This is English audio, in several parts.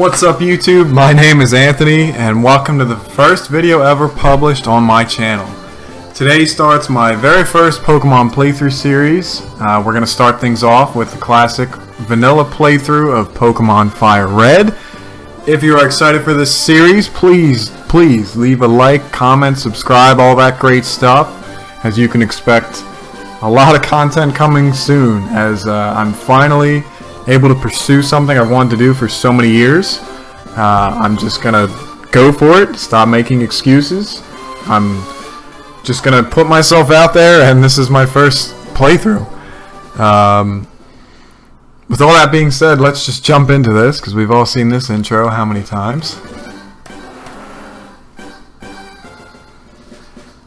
What's up YouTube? My name is Anthony and welcome to the first video ever published on my channel. Today starts my very first Pokemon playthrough series. We're going to start things off with the classic vanilla playthrough of Pokemon Fire Red. If you are excited for this series, please leave a like, comment, subscribe, all that great stuff. As you can expect, a lot of content coming soon as I'm finally able to pursue something I've wanted to do for so many years. I'm just gonna go for it, stop making excuses. I'm just gonna put myself out there, and this is my first playthrough. With all that being said, let's just jump into this because we've all seen this intro how many times.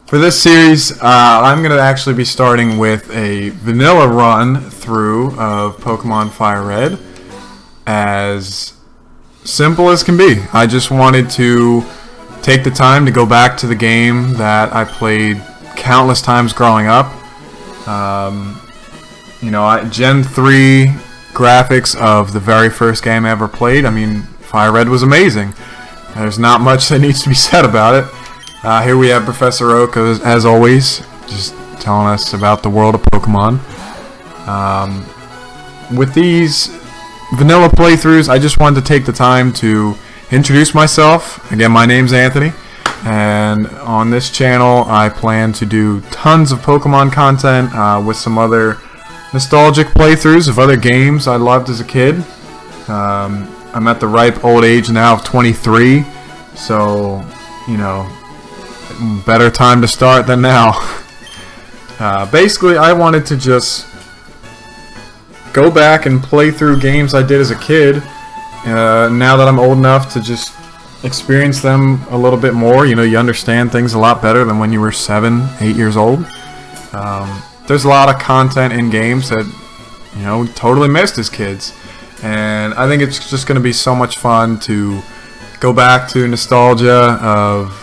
For this series, I'm going to actually be starting with a vanilla run through of Pokemon Fire Red. As simple as can be. I just wanted to take the time to go back to the game that I played countless times growing up. Gen 3 graphics of the very first game I ever played. I mean, Fire Red was amazing. There's not much that needs to be said about it. Here we have Professor Oak, as always, just telling us about the world of Pokemon. With these vanilla playthroughs, I just wanted to take the time to introduce myself. Again, my name's Anthony, and on this channel I plan to do tons of Pokemon content with some other nostalgic playthroughs of other games I loved as a kid. I'm at the ripe old age now of 23, so, you know, better time to start than now. Basically, I wanted to just go back and play through games I did as a kid. Now that I'm old enough to just experience them a little bit more, you know, you understand things a lot better than when you were 7, 8 years old. There's a lot of content in games that, you know, totally missed as kids. And I think it's just going to be so much fun to go back to nostalgia of,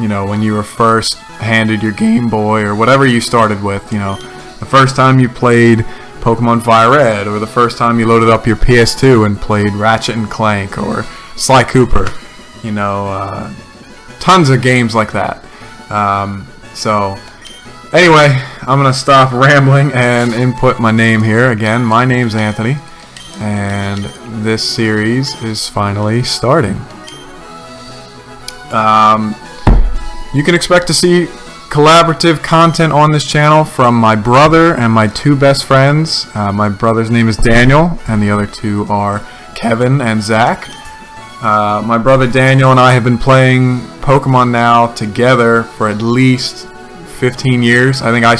you know, when you were first handed your Game Boy or whatever you started with, you know, the first time you played Pokemon Fire Red, or the first time you loaded up your PS2 and played Ratchet and Clank or Sly Cooper, you know, tons of games like that. So anyway, I'm gonna stop rambling and input my name here. Again, my name's Anthony, and this series is finally starting. You can expect to see collaborative content on this channel from my brother and my two best friends. My brother's name is Daniel, and the other two are Kevin and Zach. My brother Daniel and I have been playing Pokemon now together for at least 15 years. I think I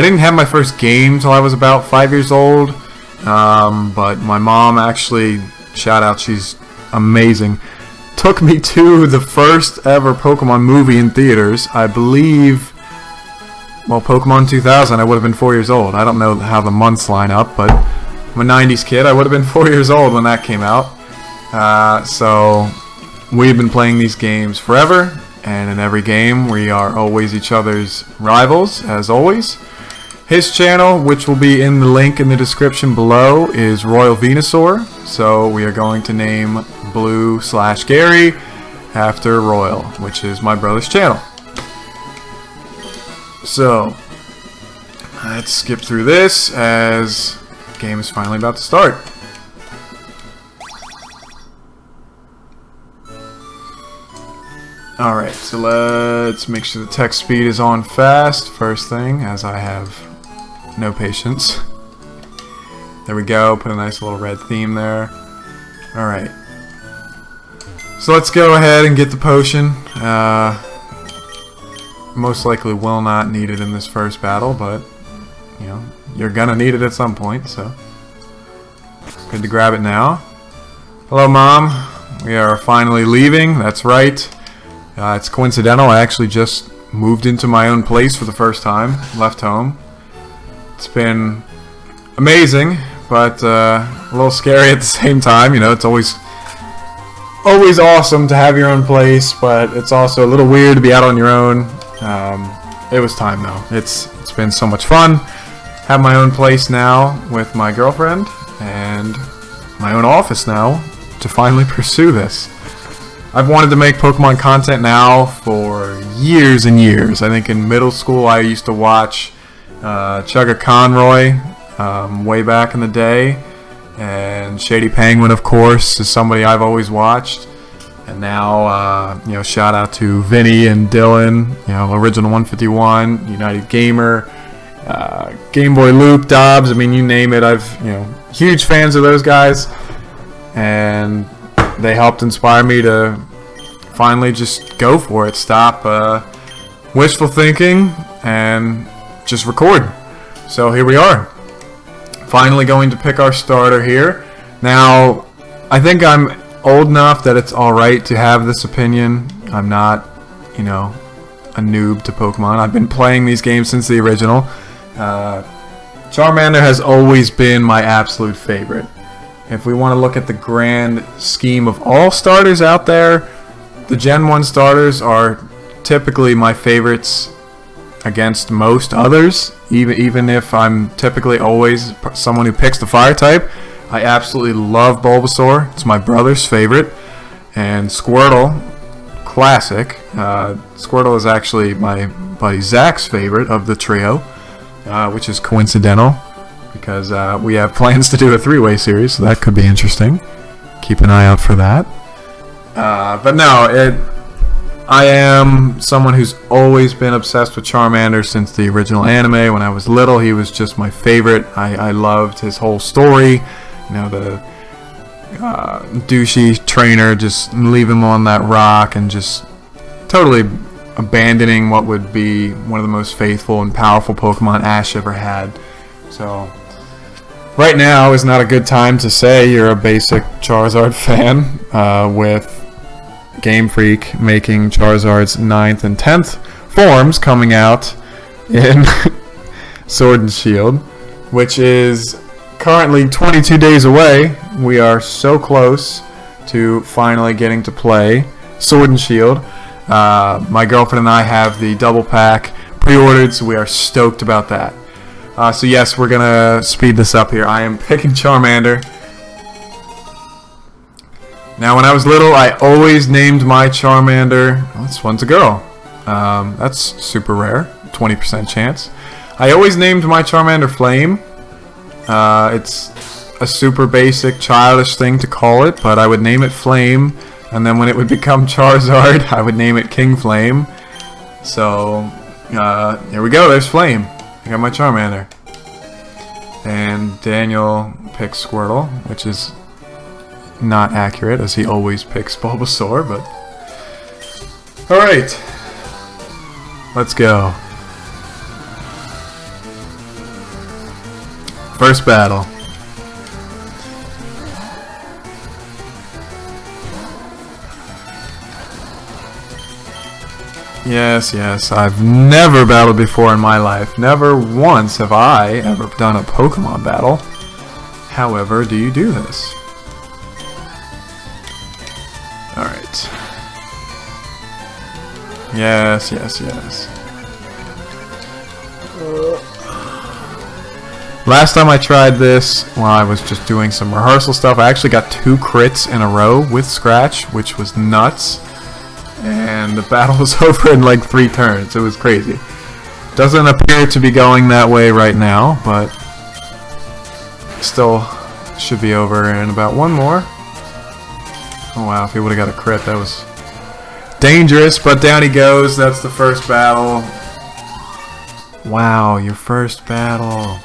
didn't have my first game till I was about 5 years old, but my mom actually, shout out, she's amazing, took me to the first ever Pokemon movie in theaters. I believe, well, Pokemon 2000, I would have been 4 years old. I don't know how the months line up, but I'm a 90s kid. I would have been 4 years old when that came out. So we've been playing these games forever, and in every game we are always each other's rivals, as always. His channel, which will be in the link in the description below, is Royal Venusaur, so we are going to name Blue/Gary after Royal, which is my brother's channel. So let's skip through this as the game is finally about to start. Alright, so let's make sure the text speed is on fast first thing, as I have no patience. There we go, put a nice little red theme there. Alright. So let's go ahead and get the potion. Most likely will not need it in this first battle, but, you know, you're gonna need it at some point, so good to grab it now. Hello, Mom. We are finally leaving, that's right. It's coincidental, I actually just moved into my own place for the first time, left home. It's been amazing, but a little scary at the same time. You know, it's always awesome to have your own place, but it's also a little weird to be out on your own. It was time though. It's been so much fun. Have my own place now with my girlfriend, and my own office now to finally pursue this. I've wanted to make Pokemon content now for years and years. I think in middle school I used to watch Chugga Conroy way back in the day, and Shady Penguin, of course, is somebody I've always watched. And now, you know, shout out to Vinny and Dylan, you know, Original 151, United Gamer, Game Boy Luke, Dobbs. I mean, you name it. You know, huge fans of those guys, and they helped inspire me to finally just go for it. Stop wishful thinking and just record. So here we are. Finally going to pick our starter here. Now, I think I'm old enough that it's alright to have this opinion. I'm not, you know, a noob to Pokemon. I've been playing these games since the original. Charmander has always been my absolute favorite. If we want to look at the grand scheme of all starters out there, the Gen 1 starters are typically my favorites against most others. Even if I'm typically always someone who picks the fire type, I absolutely love Bulbasaur. It's my brother's favorite. And Squirtle, classic. Squirtle is actually my buddy Zach's favorite of the trio, which is coincidental because we have plans to do a three-way series, so that could be interesting. Keep an eye out for that. But no, I am someone who's always been obsessed with Charmander since the original anime. When I was little, he was just my favorite. I loved his whole story. You know, the douchey trainer just leaving him on that rock and just totally abandoning what would be one of the most faithful and powerful Pokemon Ash ever had. So, right now is not a good time to say you're a basic Charizard fan, with Game Freak making Charizard's 9th and 10th forms coming out in Sword and Shield, which is currently 22 days away. We are so close to finally getting to play Sword and Shield. My girlfriend and I have the double pack pre-ordered, so we are stoked about that. So yes, we're gonna speed this up here. I am picking Charmander. Now, when I was little, I always named my Charmander. Oh, this one's a girl. That's super rare. 20% chance. I always named my Charmander Flame. It's a super basic, childish thing to call it, but I would name it Flame, and then when it would become Charizard, I would name it King Flame. So, here we go. There's Flame. I got my Charmander. And Daniel picks Squirtle, which is not accurate, as he always picks Bulbasaur, but alright, let's go. First battle. Yes, I've never battled before in my life. Never once have I ever done a Pokemon battle. However, do you do this? Alright. Yes. Last time I tried this, while I was just doing some rehearsal stuff, I actually got 2 crits in a row with Scratch, which was nuts. And the battle was over in like 3 turns. It was crazy. Doesn't appear to be going that way right now, but still should be over in about 1 more. Oh wow, if he would have got a crit, that was dangerous, but down he goes. That's the first battle. Wow, your first battle.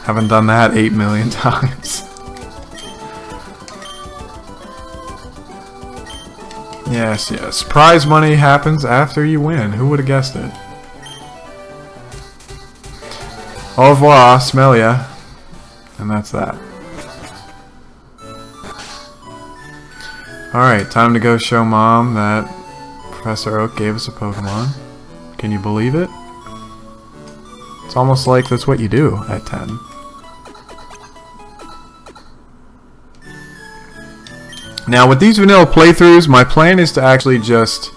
Haven't done that 8 million times. Yes. Prize money happens after you win. Who would have guessed it? Au revoir, smell ya. And that's that. Alright, time to go show Mom that Professor Oak gave us a Pokemon. Can you believe it? It's almost like that's what you do at 10. Now, with these vanilla playthroughs, my plan is to actually just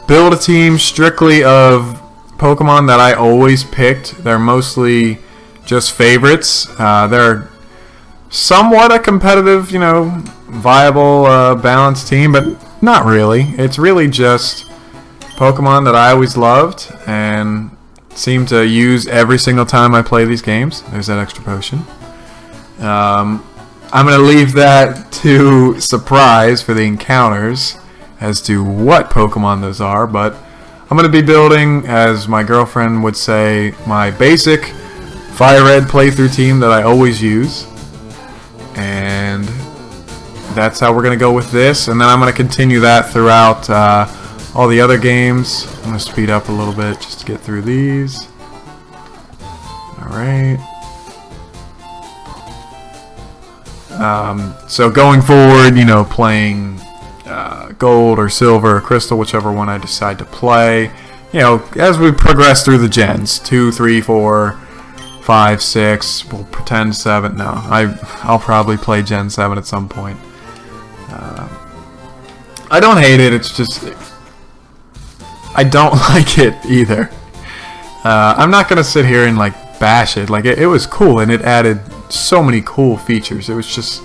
build a team strictly of Pokemon that I always picked. They're mostly just favorites. There are somewhat a competitive, viable, balanced team, but not really. It's really just Pokemon that I always loved and seem to use every single time I play these games. There's that extra potion. I'm going to leave that to surprise for the encounters as to what Pokemon those are, but I'm going to be building, as my girlfriend would say, my basic Fire Red playthrough team that I always use. And that's how we're going to go with this, and then I'm going to continue that throughout all the other games. I'm going to speed up a little bit just to get through these. Alright. So going forward, playing gold or silver or crystal, whichever one I decide to play, as we progress through the gens, 2, 3, 4, 5, 6, we'll pretend 7. No, I'll probably play Gen 7 at some point. I don't hate it, it's just I don't like it either. I'm not gonna sit here and bash it. It was cool and it added so many cool features. It was just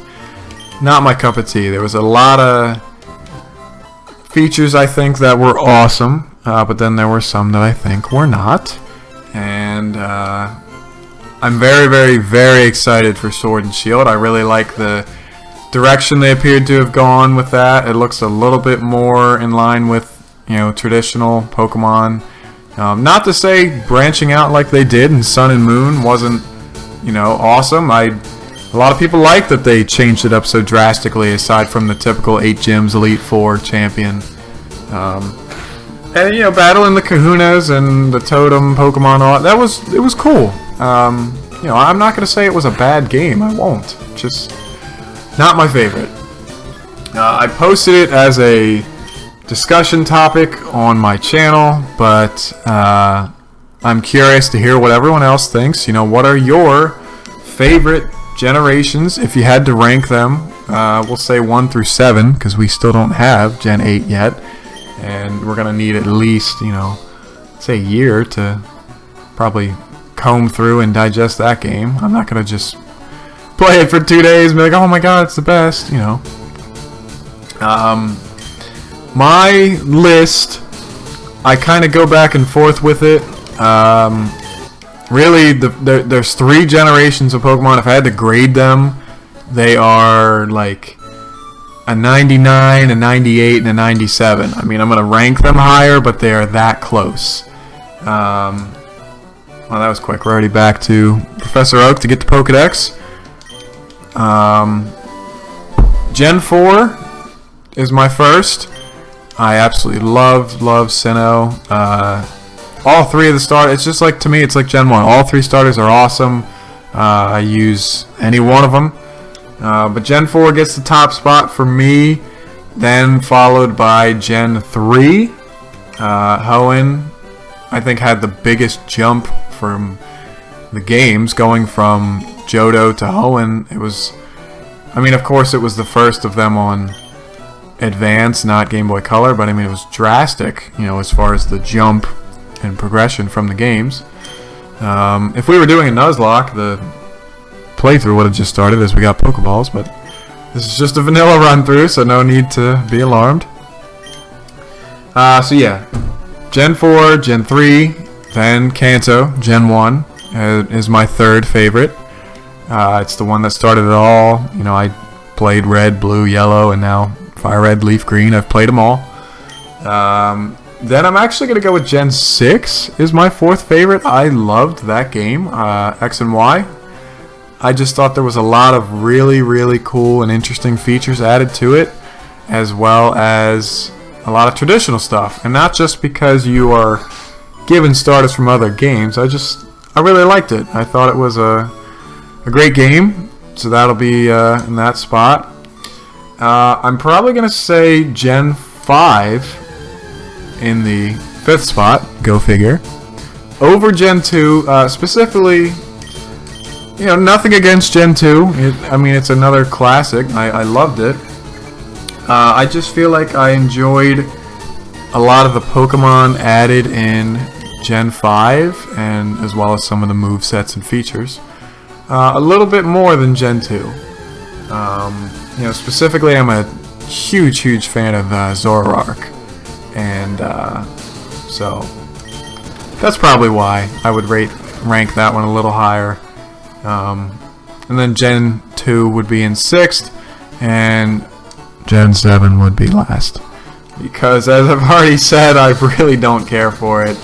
not my cup of tea. There was a lot of features I think that were awesome, but then there were some that I think were not. And I'm very, very, very excited for Sword and Shield. I really like the direction they appeared to have gone with that. It looks a little bit more in line with, traditional Pokemon. Not to say branching out like they did in Sun and Moon wasn't, awesome. A lot of people like that they changed it up so drastically, aside from the typical 8 gyms, Elite Four, Champion. And, battling the Kahunas and the Totem Pokemon, it was cool. I'm not going to say it was a bad game. I won't. Just not my favorite. I posted it as a discussion topic on my channel, but I'm curious to hear what everyone else thinks. What are your favorite generations, if you had to rank them? We'll say 1 through 7, because we still don't have Gen 8 yet, and we're going to need at least, say a year to probably comb through and digest that game. I'm not going to just play it for 2 days and be like, oh my god, it's the best, My list, I kind of go back and forth with it. Really, there's 3 generations of Pokemon. If I had to grade them, they are a 99, a 98, and a 97. I mean, I'm going to rank them higher, but they are that close. Well, that was quick. We're already back to Professor Oak to get the Pokedex. Gen 4 is my first. I absolutely love Sinnoh. All 3 of the starters, it's just to me, it's like Gen 1. All 3 starters are awesome. I use any one of them. But Gen 4 gets the top spot for me, then followed by Gen 3. Hoenn, I think, had the biggest jump from the games, going from Johto to Hoenn. It was, of course it was the first of them on Advance, not Game Boy Color, but it was drastic, as far as the jump and progression from the games. If we were doing a Nuzlocke, the playthrough would have just started as we got Pokeballs, but this is just a vanilla run through, so no need to be alarmed. So yeah, Gen 4, Gen 3, then Kanto, Gen 1 is my 3rd favorite. It's the one that started it all. I played Red, Blue, Yellow, and now Fire Red, Leaf Green. I've played them all. Then I'm actually going to go with Gen 6 is my 4th favorite. I loved that game, X and Y. I just thought there was a lot of really, really cool and interesting features added to it, as well as a lot of traditional stuff. And not just because you are given starters from other games. I really liked it. I thought it was a great game, so that'll be in that spot. I'm probably going to say Gen 5 in the 5th spot, go figure, over Gen 2, specifically, nothing against Gen 2, it's another classic. I loved it. I just feel like I enjoyed a lot of the Pokemon added in Gen 5, and as well as some of the movesets and features, a little bit more than Gen 2. You know, specifically, I'm a huge fan of Zoroark, and so that's probably why I would rank that one a little higher. And then Gen 2 would be in 6th, and Gen 7 would be last. Because, as I've already said, I really don't care for it.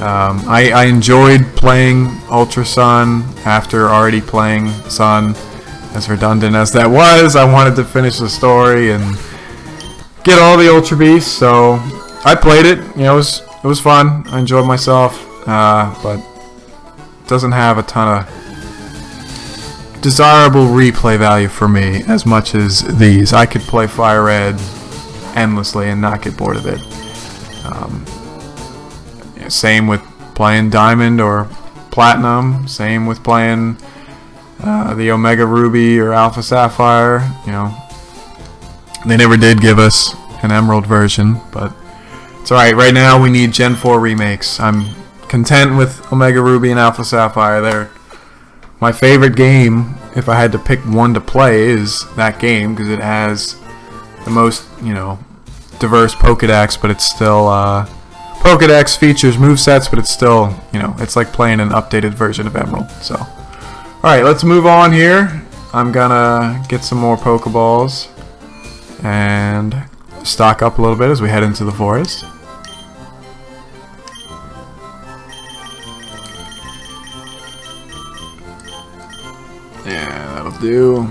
I enjoyed playing Ultra Sun after already playing Sun. As redundant as that was, I wanted to finish the story and get all the Ultra Beasts, so I played it. You know, it was fun. I enjoyed myself, but it doesn't have a ton of desirable replay value for me as much as these. I could play Fire Red endlessly and not get bored of it. Same with playing Diamond or Platinum. Same with playing the Omega Ruby or Alpha Sapphire. You know, they never did give us an Emerald version, but it's alright. Right now we need Gen 4 remakes. I'm content with Omega Ruby and Alpha Sapphire. They're my favorite game. If I had to pick one to play, is that game, because it has the most, you know, diverse Pokédex, but it's still Pokédex features movesets, but it's still, you know, it's like playing an updated version of Emerald. So, alright, let's move on here. I'm gonna get some more Pokeballs and stock up a little bit as we head into the forest. Yeah, that'll do.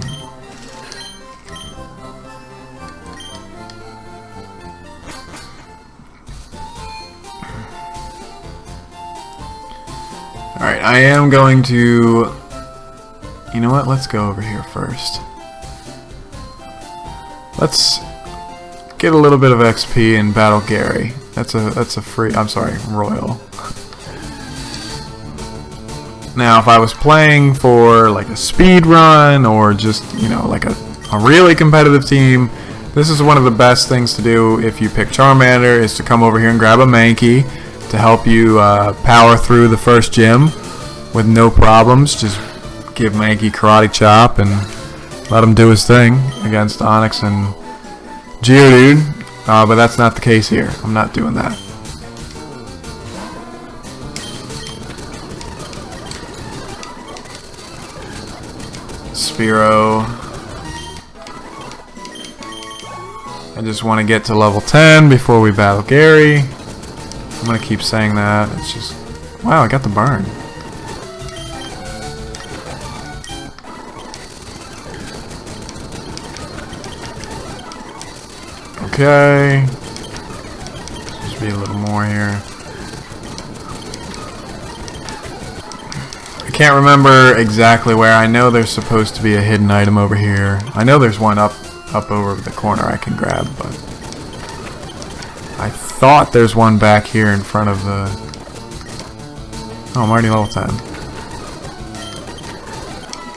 Alright, I am going to... You know what? Let's go over here first. Let's get a little bit of XP and battle Gary. That's a free... I'm sorry, Royal. Now, if I was playing for like a speed run or just, you know, like a really competitive team, this is one of the best things to do if you pick Charmander, is to come over here and grab a Mankey to help you power through the first gym with no problems. Just give Mankey Karate Chop and let him do his thing against Onix and Geodude, but that's not the case here. I'm not doing that. Spearow. I just want to get to level 10 before we battle Gary. I'm going to keep saying that. It's just... Wow, I got the burn. Okay. Just be a little more here. I can't remember exactly where. I know there's supposed to be a hidden item over here. I know there's one up over the corner I can grab, but I thought there's one back here in front of the... Oh, I'm already level 10.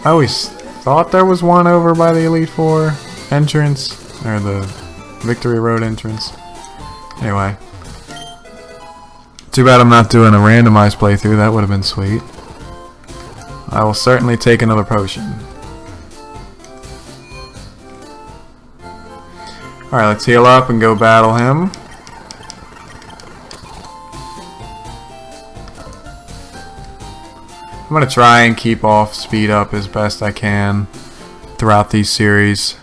I always thought there was one over by the Elite Four entrance, or the Victory Road entrance. Anyway. Too bad I'm not doing a randomized playthrough. That would have been sweet. I will certainly take another potion. Alright, let's heal up and go battle him. I'm going to try and keep off speed up as best I can throughout these series.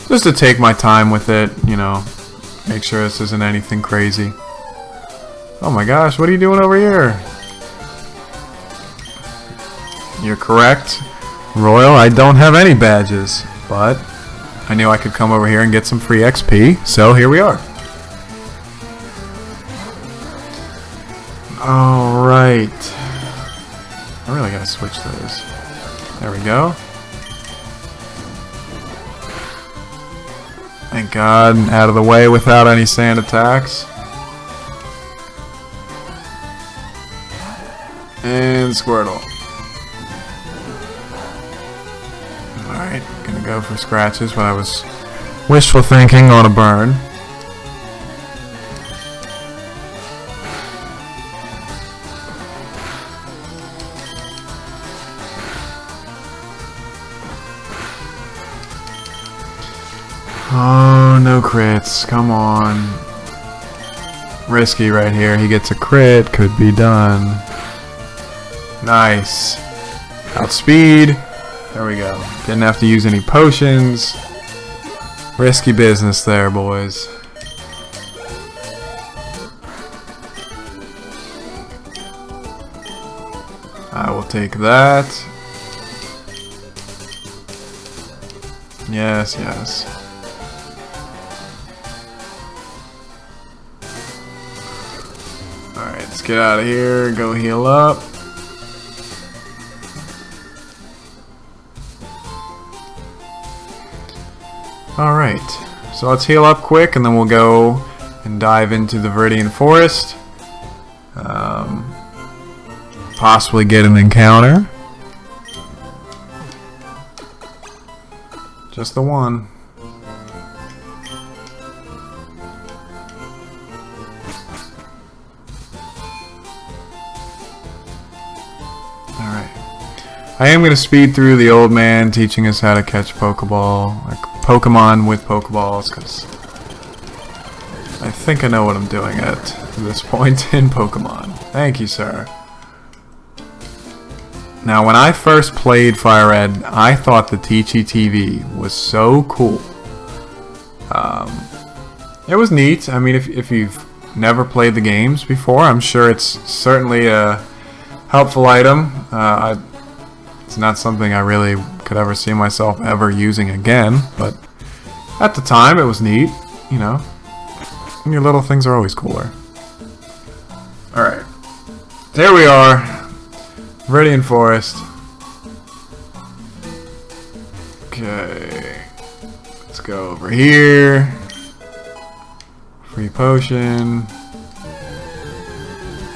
Just to take my time with it, you know, make sure this isn't anything crazy. Oh my gosh, what are you doing over here? You're correct, Royal. I don't have any badges, but I knew I could come over here and get some free XP, so here we are. Alright. I really gotta switch those. There we go. Thank God, out of the way without any sand attacks. And Squirtle. Alright, gonna go for scratches, but I was wishful thinking on a burn. No, no crits. Come on. Risky right here. He gets a crit. Could be done. Nice. Outspeed. There we go. Didn't have to use any potions. Risky business there, boys. I will take that. Yes, yes. Alright, let's get out of here. Go heal up. Alright, so let's heal up quick and then we'll go and dive into the Rhydian Forest. Possibly get an encounter. Just the one. Alright. I am going to speed through the old man teaching us how to catch Pokemon with Pokeballs, because I think I know what I'm doing at this point in Pokemon. Thank you, sir. Now, when I first played Fire Red, I thought the Teachy TV was so cool. It was neat. I mean, if you've never played the games before, I'm sure it's certainly a helpful item. It's not something I really could ever see myself ever using again, but at the time it was neat, you know. And your little things are always cooler. Alright. There we are. Rhydian Forest. Okay. Let's go over here. Free potion.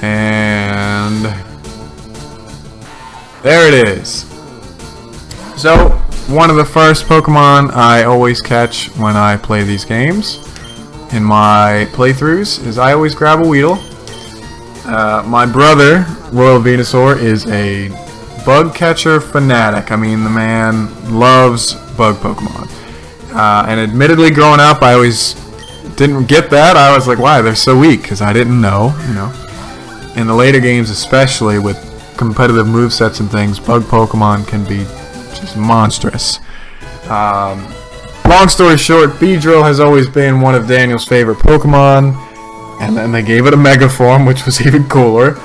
And there it is. So, one of the first Pokemon I always catch when I play these games in my playthroughs is I always grab a Weedle. My brother, Royal Venusaur, is a bug catcher fanatic. I mean, the man loves bug Pokemon. And admittedly, growing up, I always didn't get that. I was like, why? They're so weak, because I didn't know, you know. In the later games, especially with competitive movesets and things, bug Pokemon can be just monstrous. Long story short, Beedrill has always been one of Daniel's favorite Pokemon. And then they gave it a Mega Form, which was even cooler.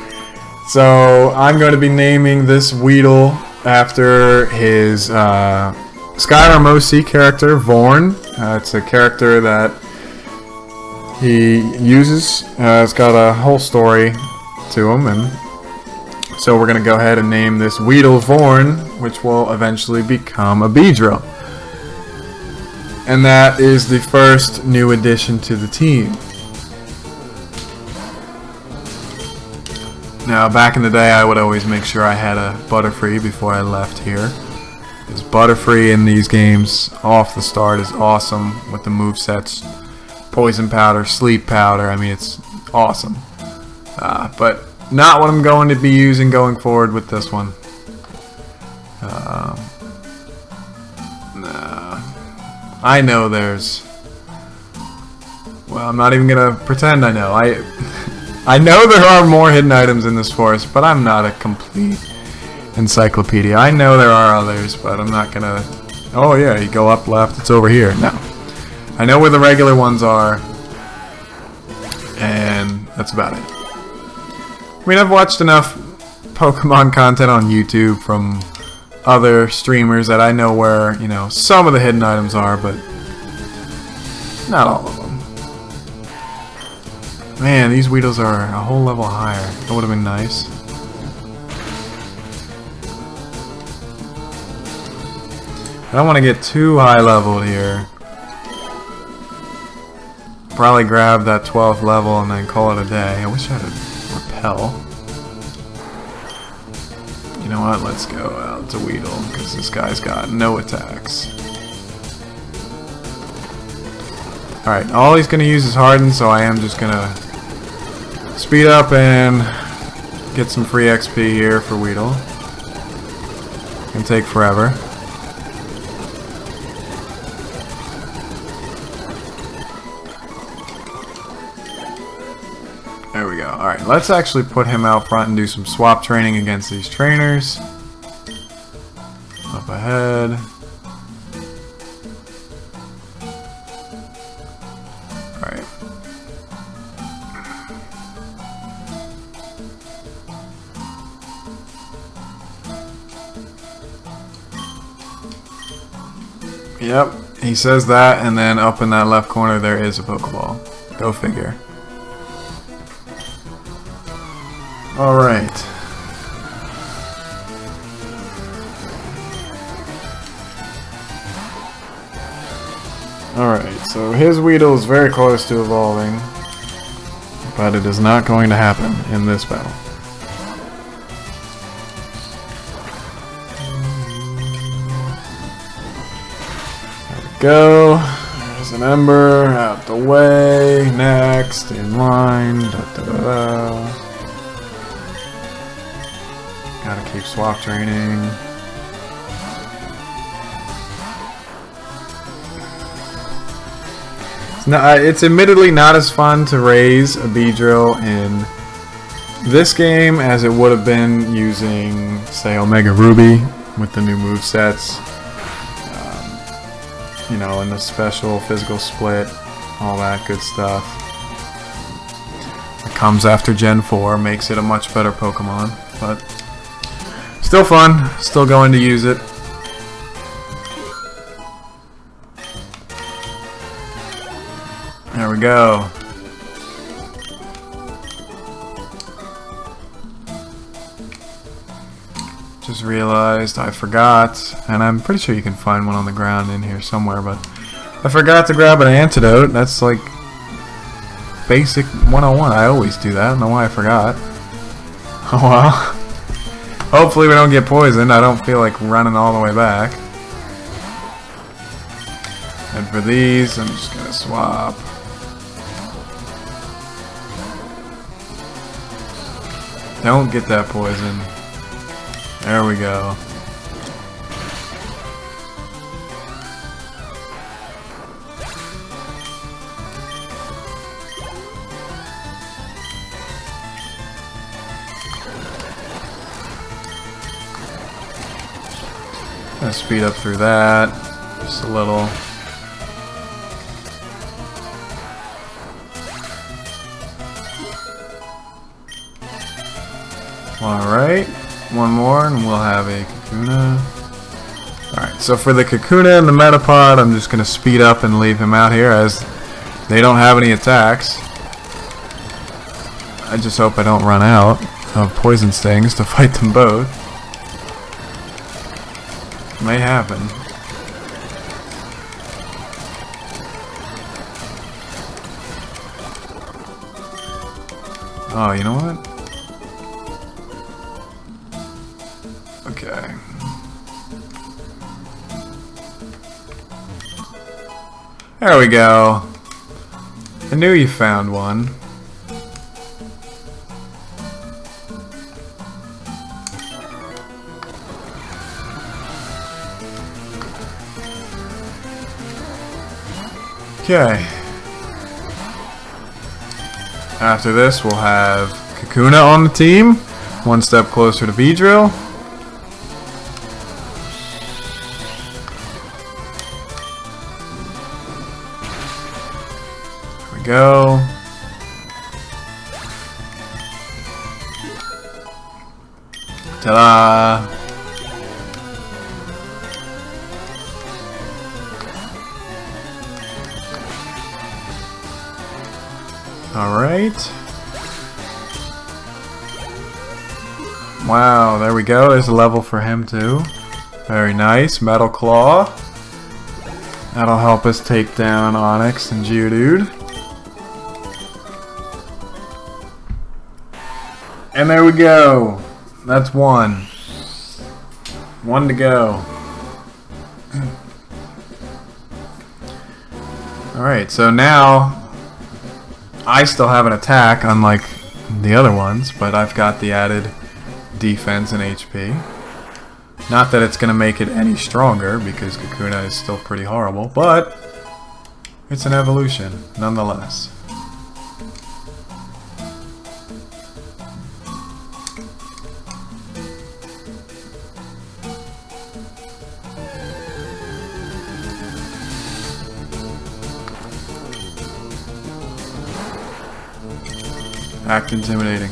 So I'm going to be naming this Weedle after his Skyrim OC character, Vorn. It's a character that he uses. It's got a whole story to him, and so we're going to go ahead and name this Weedle Vorn, which will eventually become a Beedrill. And that is the first new addition to the team. Now, back in the day, I would always make sure I had a Butterfree before I left here. Because Butterfree in these games, off the start, is awesome with the movesets. Poison Powder, Sleep Powder, I mean, it's awesome. But not what I'm going to be using going forward with this one. Nah. I know there's... Well, I'm not even going to pretend I know. I know there are more hidden items in this forest, but I'm not a complete encyclopedia. I know there are others, but I'm not gonna... Oh yeah, you go up left, it's over here. No. I know where the regular ones are, and that's about it. I mean, I've watched enough Pokemon content on YouTube from other streamers that I know where, you know, some of the hidden items are, but not all of them. Man, these Weedles are a whole level higher. That would have been nice. I don't want to get too high leveled here. Probably grab that 12th level and then call it a day. I wish I had a repel. You know what? Let's go out to Weedle, because this guy's got no attacks. Alright, all he's going to use is Harden, so I am just going to speed up and get some free XP here for Weedle. Can take forever. There we go. Alright, let's actually put him out front and do some swap training against these trainers. Up ahead. Alright. Yep, he says that, and then up in that left corner there is a Pokeball. Go figure. Alright. Alright, so his Weedle is very close to evolving, but it is not going to happen in this battle. Go. There's an Ember out the way. Next in line. Da, da, da, da. Gotta keep swap training. It's admittedly not as fun to raise a Beedrill in this game as it would have been using, say, Omega Ruby with the new movesets. You know, and the special physical split, all that good stuff. It comes after Gen 4, makes it a much better Pokemon, but still fun, still going to use it. There we go. Just realized I forgot, and I'm pretty sure you can find one on the ground in here somewhere, but I forgot to grab an antidote. That's like basic 101. I always do that. I don't know why I forgot. Oh well. Hopefully we don't get poisoned. I don't feel like running all the way back. And for these, I'm just gonna swap. Don't get that poison. There we go. Gonna speed up through that just a little. Alright, one more and we'll have a Kikuna. Alright, so for the Kikuna and the Metapod, I'm just going to speed up and leave him out here as they don't have any attacks. I just hope I don't run out of Poison Stings to fight them both. May happen. Oh, you know what? Okay. There we go. I knew you found one. Okay. After this, we'll have Kikuna on the team. One step closer to Beedrill. There we go. Ta-da! Alright. Wow, there we go. There's a level for him too. Very nice. Metal Claw. That'll help us take down Onix and Geodude. And there we go. That's one. One to go. Alright, so now I still have an attack, unlike the other ones, but I've got the added defense and HP. Not that it's going to make it any stronger, because Kikuna is still pretty horrible, but it's an evolution, nonetheless. Act intimidating.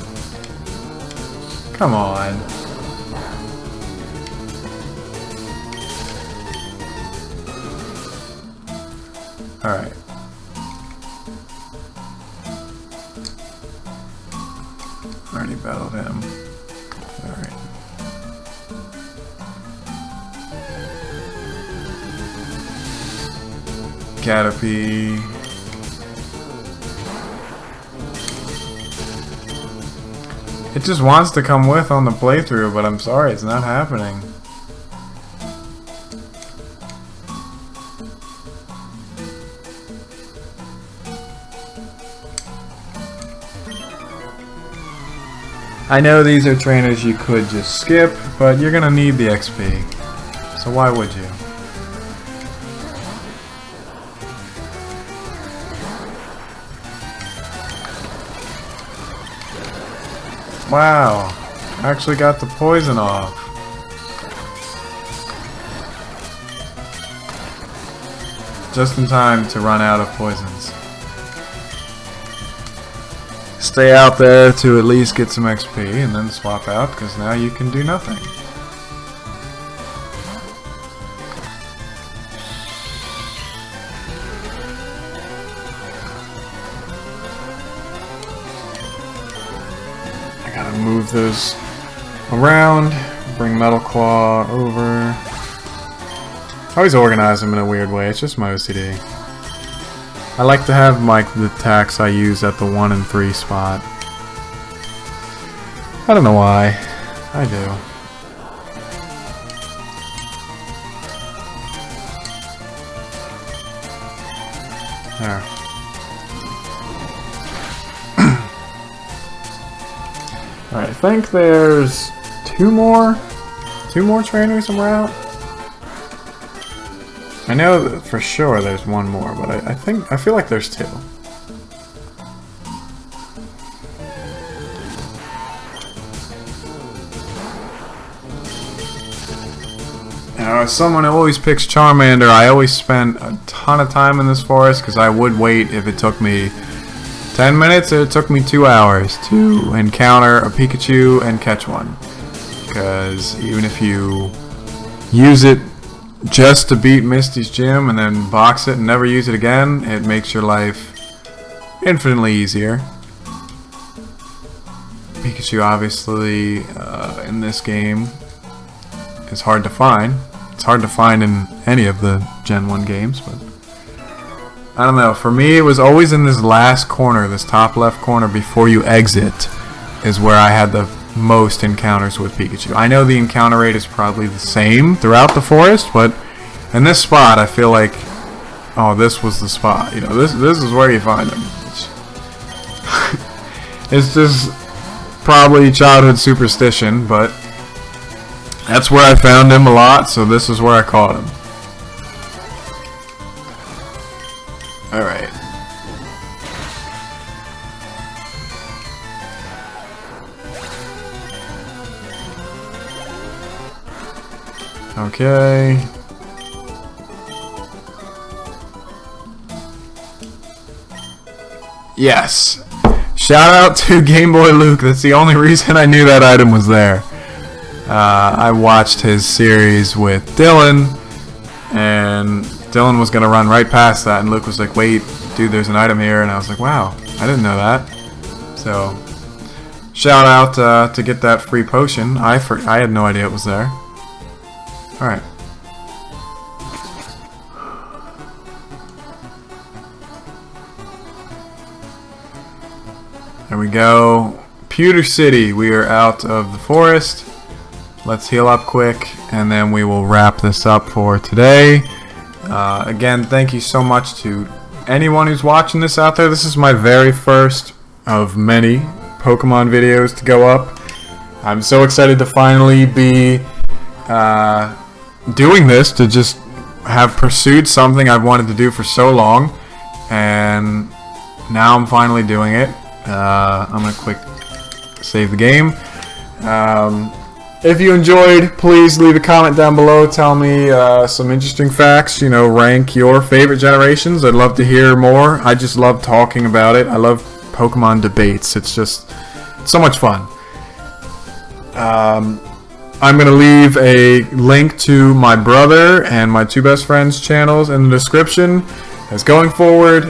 Come on. Alright. Already battled him. Alright. Caterpie. It just wants to come with on the playthrough, but I'm sorry, it's not happening. I know these are trainers you could just skip, but you're gonna need the XP. So why would you? Wow, I actually got the poison off. Just in time to run out of poisons. Stay out there to at least get some XP and then swap out, because now you can do nothing. I gotta move those around, bring Metal Claw over. I always organize them in a weird way, it's just my OCD. I like to have the attacks I use at the 1 and 3 spot. I don't know why. I do. There. Alright, I think there's two more trainers en route. I know that for sure there's one more, but I feel like there's two. Now, as someone who always picks Charmander, I always spend a ton of time in this forest because I would wait if it took me 10 minutes or it took me 2 hours to encounter a Pikachu and catch one. Because even if you use it just to beat Misty's gym and then box it and never use it again, it makes your life infinitely easier. Pikachu obviously in this game is hard to find. It's hard to find in any of the Gen 1 games, but I don't know. For me, it was always in this last corner, this top left corner before you exit, is where I had the most encounters with Pikachu. I know the encounter rate is probably the same throughout the forest, but in this spot I feel like, oh, this was the spot. You know, this is where you find him. It's just probably childhood superstition, but that's where I found him a lot, so this is where I caught him. Alright. Okay. Yes. Shout out to Game Boy Luke. That's the only reason I knew that item was there. I watched his series with Dylan, and Dylan was going to run right past that, and Luke was like, wait, dude, there's an item here. And I was like, wow, I didn't know that. So, shout out to get that free potion. I had no idea it was there. Alright. There we go. Pewter City. We are out of the forest. Let's heal up quick, and then we will wrap this up for today. Again, thank you so much to anyone who's watching this out there. This is my very first of many Pokemon videos to go up. I'm so excited to finally be doing this, to just have pursued something I've wanted to do for so long, and now I'm finally doing it. I'm gonna quick save the game. If you enjoyed, please leave a comment down below. Tell me some interesting facts. You know, rank your favorite generations. I'd love to hear more. I just love talking about it. I love Pokemon debates. It's just so much fun. I'm going to leave a link to my brother and my two best friends' channels in the description. As going forward,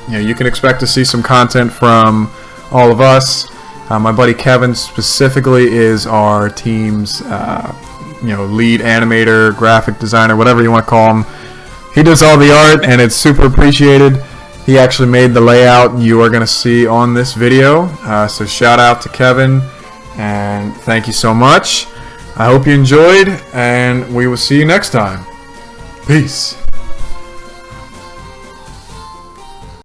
you can expect to see some content from all of us. My buddy Kevin specifically is our team's lead animator, graphic designer, whatever you want to call him. He does all the art, and it's super appreciated. He actually made the layout you are going to see on this video. So shout out to Kevin, and thank you so much. I hope you enjoyed, and we will see you next time. Peace.